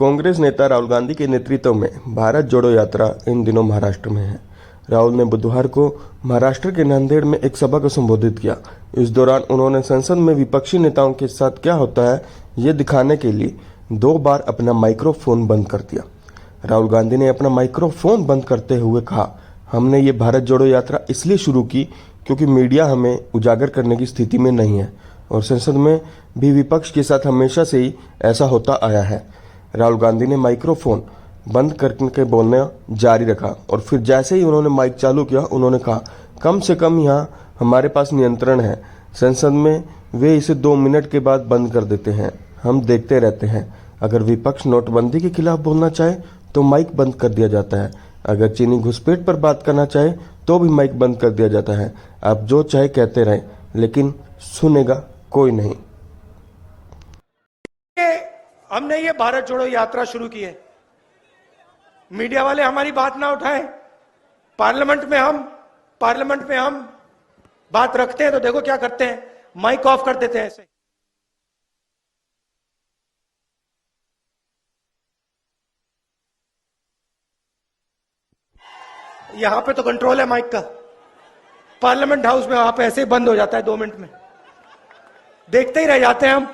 कांग्रेस नेता राहुल गांधी के नेतृत्व में भारत जोड़ो यात्रा इन दिनों महाराष्ट्र में है। राहुल ने बुधवार को महाराष्ट्र के नांदेड़ में एक सभा को संबोधित किया। इस दौरान उन्होंने संसद में विपक्षी नेताओं के साथ क्या होता है ये दिखाने के लिए 2 बार अपना माइक्रोफोन बंद कर दिया। राहुल गांधी ने अपना माइक्रोफोन बंद करते हुए कहा, हमने ये भारत जोड़ो यात्रा इसलिए शुरू की क्योंकि मीडिया हमें उजागर करने की स्थिति में नहीं है और संसद में भी विपक्ष के साथ हमेशा से ही ऐसा होता आया है। राहुल गांधी ने माइक्रोफोन बंद करके बोलना जारी रखा और फिर जैसे ही उन्होंने माइक चालू किया उन्होंने कहा, कम से कम यहाँ हमारे पास नियंत्रण है। संसद में वे इसे 2 मिनट के बाद बंद कर देते हैं, हम देखते रहते हैं। अगर विपक्ष नोटबंदी के खिलाफ बोलना चाहे तो माइक बंद कर दिया जाता है, अगर चीनी घुसपैठ पर बात करना चाहे तो भी माइक बंद कर दिया जाता है। आप जो चाहे कहते रहें, लेकिन सुनेगा कोई नहीं। हमने ये भारत जोड़ो यात्रा शुरू की है, मीडिया वाले हमारी बात ना उठाएं। पार्लियामेंट में हम बात रखते हैं तो देखो क्या करते हैं, माइक ऑफ कर देते हैं ऐसे। यहां पे तो कंट्रोल है माइक का, पार्लियामेंट हाउस में वहां पे ऐसे ही बंद हो जाता है 2 मिनट में, देखते ही रह जाते हैं हम।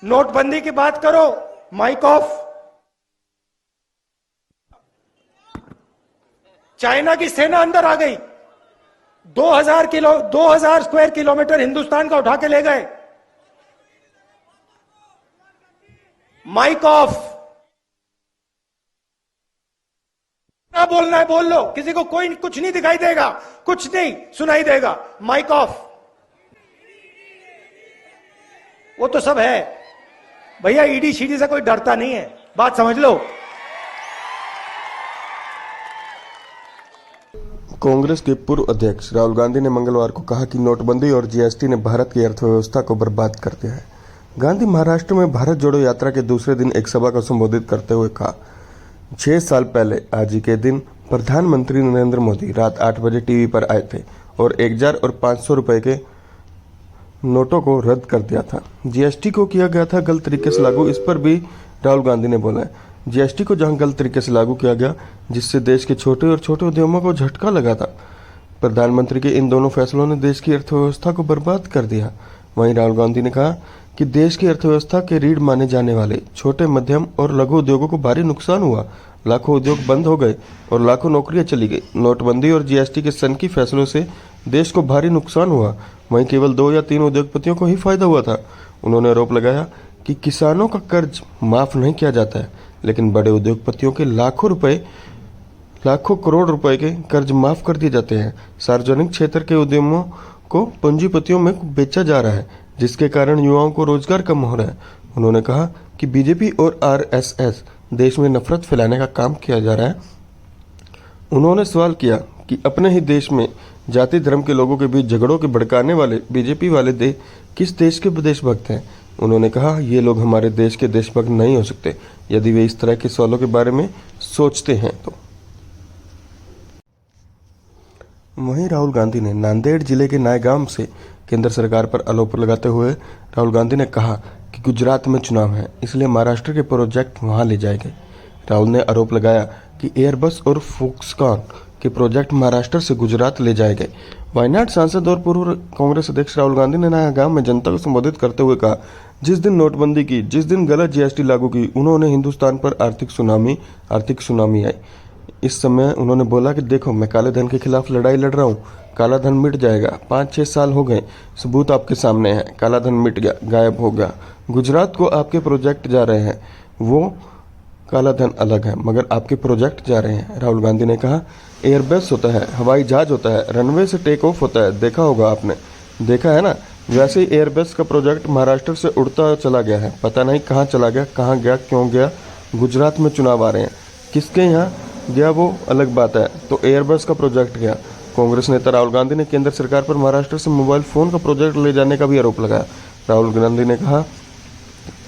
नोटबंदी की बात करो, माइक ऑफ। चाइना की सेना अंदर आ गई, 2000 स्क्वायर किलोमीटर हिंदुस्तान का उठा के ले गए, माइक ऑफ। ना बोलना है बोल लो, किसी को कोई कुछ नहीं दिखाई देगा, कुछ नहीं सुनाई देगा, माइक ऑफ। वो तो सब है भैया, ईडी शीडी से कोई डरता नहीं है, बात समझ लो। कांग्रेस के पूर्व अध्यक्ष राहुल गांधी ने मंगलवार को कहा कि नोटबंदी और जीएसटी ने भारत की अर्थव्यवस्था को बर्बाद कर दिया है। गांधी महाराष्ट्र में भारत जोड़ो यात्रा के दूसरे दिन एक सभा को संबोधित करते हुए कहा, 6 साल पहले आज ही के दिन प्रधानमंत्री नरेंद्र मोदी रात 8 बजे टीवी पर आए थे और 1000 और 500 रुपए के नोटों को रद्द कर दिया था। जीएसटी को किया गया था गलत तरीके से लागू, इस पर भी राहुल गांधी ने बोला है। जीएसटी को जहां गलत तरीके से लागू किया गया, जिससे देश के छोटे और छोटे उद्यमों को झटका लगा था, प्रधानमंत्री के इन दोनों फैसलों ने देश की अर्थव्यवस्था को बर्बाद कर दिया। वहीं राहुल गांधी ने कहा कि देश की अर्थव्यवस्था के रीढ़ माने जाने वाले छोटे, मध्यम और लघु उद्योगों को भारी नुकसान हुआ। लाखों उद्योग बंद हो गए और लाखों नौकरियां चली गई। नोटबंदी और जीएसटी के सनकी फैसलों से देश को भारी नुकसान हुआ, वहीं केवल 2 या 3 उद्योगपतियों को ही फायदा हुआ था। उन्होंने आरोप लगाया कि किसानों का कर्ज माफ नहीं किया जाता है, लेकिन बड़े उद्योगपतियों के लाखों करोड़ रुपए के कर्ज माफ कर दिए जाते हैं। सार्वजनिक क्षेत्र के उद्यमों को पूंजीपतियों में बेचा जा रहा है, जिसके कारण युवाओं को रोजगार कम हो रहा है। उन्होंने कहा कि बीजेपी और आरएसएस देश में नफरत फैलाने का काम किया जा रहा है। उन्होंने सवाल किया कि अपने ही देश में जाति धर्म के लोगों के बीच झगड़ों के भड़काने वाले बीजेपी वाले किस देश के देशभक्त हैं। उन्होंने कहा, ये लोग हमारे देश के देशभक्त नहीं हो सकते यदि वे इस तरह के सवालों के बारे में सोचते हैं तो। वहीं राहुल गांधी ने नांदेड़ जिले के नायगांव से केंद्र सरकार पर आरोप लगाते हुए राहुल गांधी ने कहा कि गुजरात में चुनाव है, इसलिए महाराष्ट्र के प्रोजेक्ट वहां ले जाए गए। राहुल ने आरोप लगाया कि एयरबस और फॉक्सकॉन के प्रोजेक्ट महाराष्ट्र से गुजरात ले जाए गए। वायनाड सांसद और पूर्व कांग्रेस अध्यक्ष राहुल गांधी ने नायगांव में जनता को संबोधित करते हुए कहा, जिस दिन नोटबंदी की, जिस दिन गलत जीएसटी लागू की, उन्होंने हिंदुस्तान पर आर्थिक सुनामी आई। इस समय उन्होंने बोला कि देखो, मैं काले धन के खिलाफ लड़ाई लड़ रहा हूँ, काला धन मिट जाएगा। 5-6 साल हो गए, सबूत आपके सामने है, काला धन मिट गया, गायब हो गया। गुजरात को आपके प्रोजेक्ट जा रहे हैं, वो काला धन अलग है, मगर आपके प्रोजेक्ट जा रहे हैं। राहुल गांधी ने कहा, एयरबस होता है, हवाई जहाज होता है, रनवे से टेक ऑफ होता है, देखा होगा आपने, देखा है ना। वैसे ही एयरबस का प्रोजेक्ट महाराष्ट्र से उड़ता चला गया है, पता नहीं कहाँ चला गया, कहाँ गया, क्यों गया। गुजरात में चुनाव आ रहे हैं, किसके यहाँ गया वो अलग बात है, तो एयरबस का प्रोजेक्ट गया। कांग्रेस नेता राहुल गांधी ने केंद्र सरकार पर महाराष्ट्र से मोबाइल फोन का प्रोजेक्ट ले जाने का भी आरोप लगाया। राहुल गांधी ने कहा,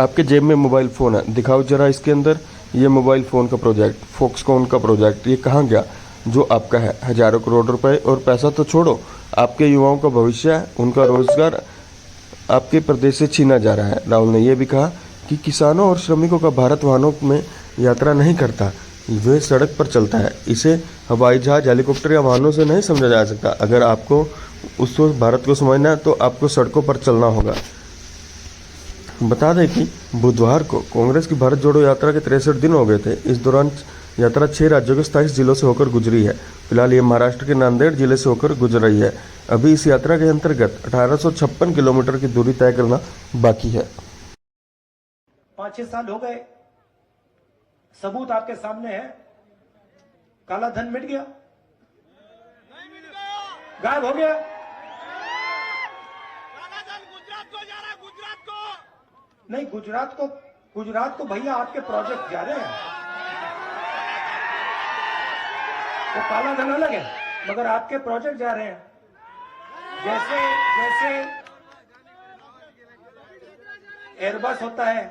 आपके जेब में मोबाइल फोन है, दिखाओ जरा इसके अंदर ये मोबाइल फोन का प्रोजेक्ट, फॉक्सकॉन का प्रोजेक्ट, ये कहाँ गया जो आपका है। हजारों करोड़ रुपए और पैसा तो छोड़ो, आपके युवाओं का भविष्य है, उनका रोजगार आपके प्रदेश से छीना जा रहा है। राहुल ने यह भी कहा कि किसानों और श्रमिकों का भारत वाहनों में यात्रा नहीं करता, वे सड़क पर चलता है। इसे हवाई जहाज, हेलीकॉप्टर या वाहनों से नहीं समझा जा सकता। अगर आपको उस वक्त भारत को समझना है तो आपको सड़कों पर चलना होगा। बता दें कि बुधवार को कांग्रेस की भारत जोड़ो यात्रा के 63 दिन हो गए थे। इस दौरान यात्रा 6 राज्यों के 27 जिलों से होकर गुजरी है। फिलहाल ये महाराष्ट्र के नांदेड़ जिले से होकर गुजर रही है। अभी इस यात्रा के अंतर्गत 1856 किलोमीटर की दूरी तय करना बाकी है। 5-6 साल हो गए, सबूत आपके सामने है। काला धन मिट गया, गायब हो गया। गुजरात को जा रहा है, गुजरात को नहीं, गुजरात को भैया आपके प्रोजेक्ट जा रहे हैं, वो काला धन अलग है, मगर आपके प्रोजेक्ट जा रहे हैं। जैसे एयरबस होता है,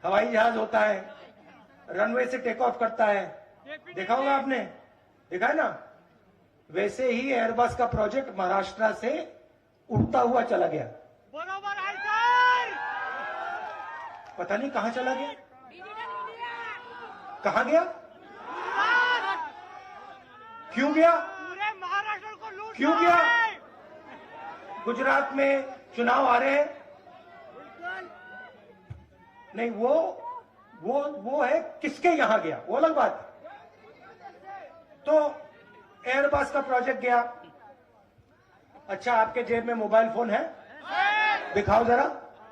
हवाई जहाज होता है, रनवे से टेक ऑफ करता है, देखा होगा आपने, देखा है ना, वैसे ही एयरबस का प्रोजेक्ट महाराष्ट्र से उड़ता हुआ चला गया। बरोबर है सर। पता नहीं कहां चला गया, कहां गया, क्यों गया, पूरे महाराष्ट्र को लूट क्यों रहा गया? है। गुजरात में चुनाव आ रहे हैं, नहीं वो है किसके यहां गया, वो अलग बात है। तो एयरबस का प्रोजेक्ट गया। अच्छा, आपके जेब में मोबाइल फोन है, दिखाओ जरा,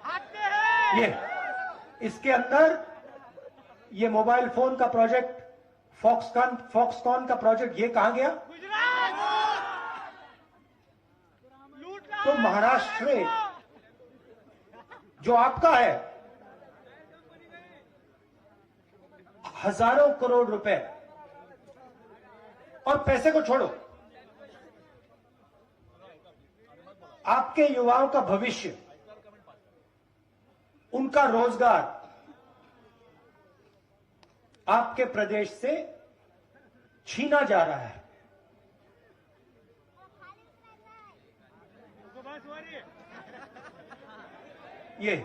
हाथ में है। ये इसके अंदर ये मोबाइल फोन का प्रोजेक्ट, फॉक्सकॉन का प्रोजेक्ट, ये कहां गया? गुजरात लूट रहा तो है। महाराष्ट्र जो आपका है, हजारों करोड़ रुपए, और पैसे को छोड़ो, आपके युवाओं का भविष्य, उनका रोजगार आपके प्रदेश से छीना जा रहा है। ये